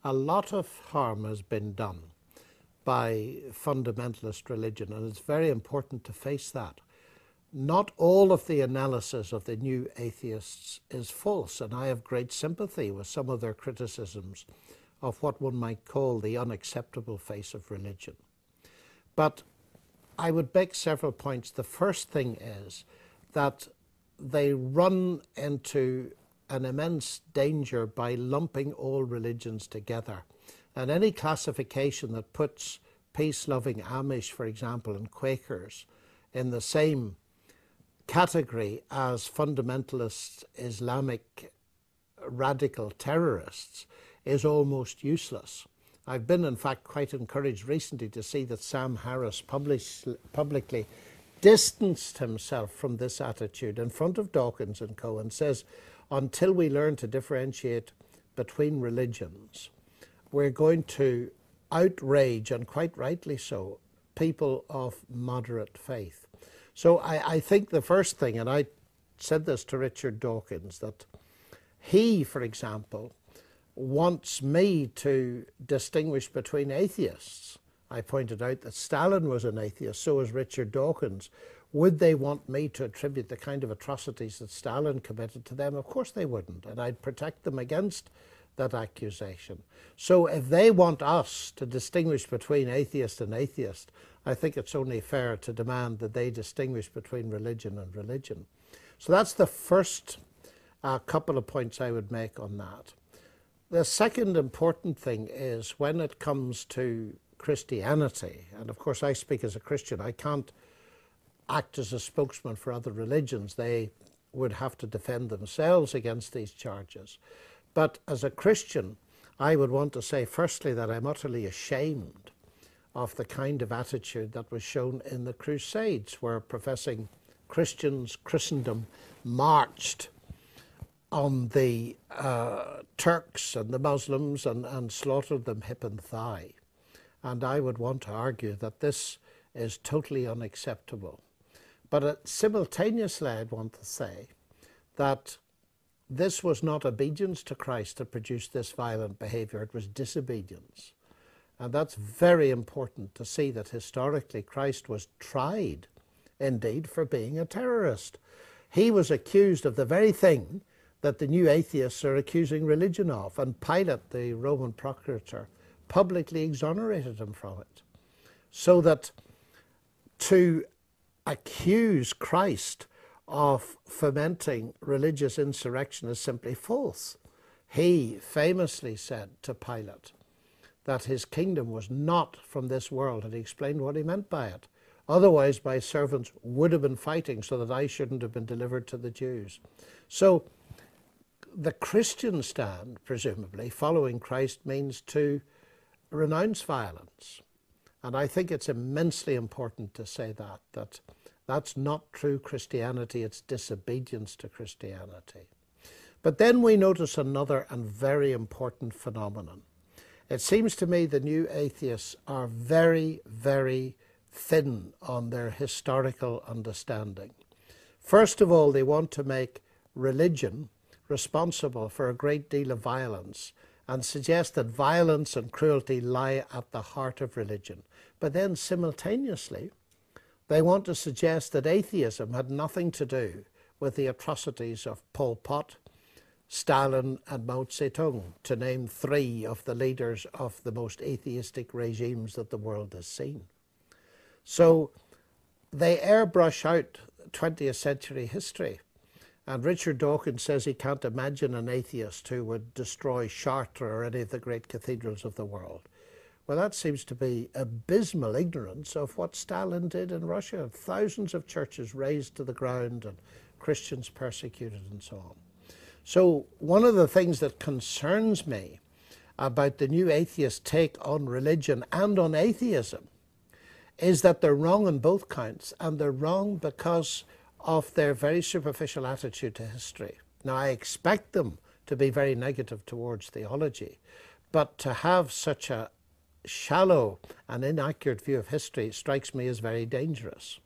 A lot of harm has been done by fundamentalist religion, and it's very important to face that. Not all of the analysis of the new atheists is false, and I have great sympathy with some of their criticisms of what one might call the unacceptable face of religion. But I would make several points. The first thing is that they run into an immense danger by lumping all religions together. And any classification that puts peace-loving Amish, for example, and Quakers in the same category as fundamentalist Islamic radical terrorists is almost useless. I've been, in fact, quite encouraged recently to see that Sam Harris publicly distanced himself from this attitude in front of Dawkins and co. and says, until we learn to differentiate between religions, we're going to outrage, and quite rightly so, people of moderate faith. So I think the first thing, and I said this to Richard Dawkins, that he, for example, wants me to distinguish between atheists. I pointed out that Stalin was an atheist, so was Richard Dawkins. Would they want me to attribute the kind of atrocities that Stalin committed to them? Of course they wouldn't, and I'd protect them against that accusation. So if they want us to distinguish between atheist and atheist, I think it's only fair to demand that they distinguish between religion and religion. So that's the first couple of points I would make on that. The second important thing is when it comes to Christianity, and of course I speak as a Christian, I can't act as a spokesman for other religions. They would have to defend themselves against these charges. But as a Christian, I would want to say firstly that I'm utterly ashamed of the kind of attitude that was shown in the Crusades, where professing Christians, Christendom, marched on the Turks and the Muslims and slaughtered them hip and thigh. And I would want to argue that this is totally unacceptable. But simultaneously, I'd want to say that this was not obedience to Christ that produced this violent behavior, it was disobedience. And that's very important to see, that historically Christ was tried, indeed, for being a terrorist. He was accused of the very thing that the new atheists are accusing religion of, and Pilate, the Roman procurator, publicly exonerated him from it. So that to accuse Christ of fomenting religious insurrection is simply false. He famously said to Pilate that his kingdom was not from this world, and he explained what he meant by it. Otherwise, my servants would have been fighting so that I shouldn't have been delivered to the Jews. So the Christian stand, presumably, following Christ means to renounce violence. And I think it's immensely important to say that that's not true Christianity, it's disobedience to Christianity. But then we notice another and very important phenomenon. It seems to me the new atheists are very, very thin on their historical understanding. First of all, they want to make religion responsible for a great deal of violence and suggest that violence and cruelty lie at the heart of religion. But then simultaneously, they want to suggest that atheism had nothing to do with the atrocities of Pol Pot, Stalin and Mao Zedong, to name three of the leaders of the most atheistic regimes that the world has seen. So they airbrush out 20th century history. And Richard Dawkins says he can't imagine an atheist who would destroy Chartres or any of the great cathedrals of the world. Well, that seems to be abysmal ignorance of what Stalin did in Russia. Thousands of churches razed to the ground and Christians persecuted and so on. So one of the things that concerns me about the new atheist take on religion and on atheism is that they're wrong on both counts, and they're wrong because of their very superficial attitude to history. Now, I expect them to be very negative towards theology, but to have such a shallow and inaccurate view of history strikes me as very dangerous.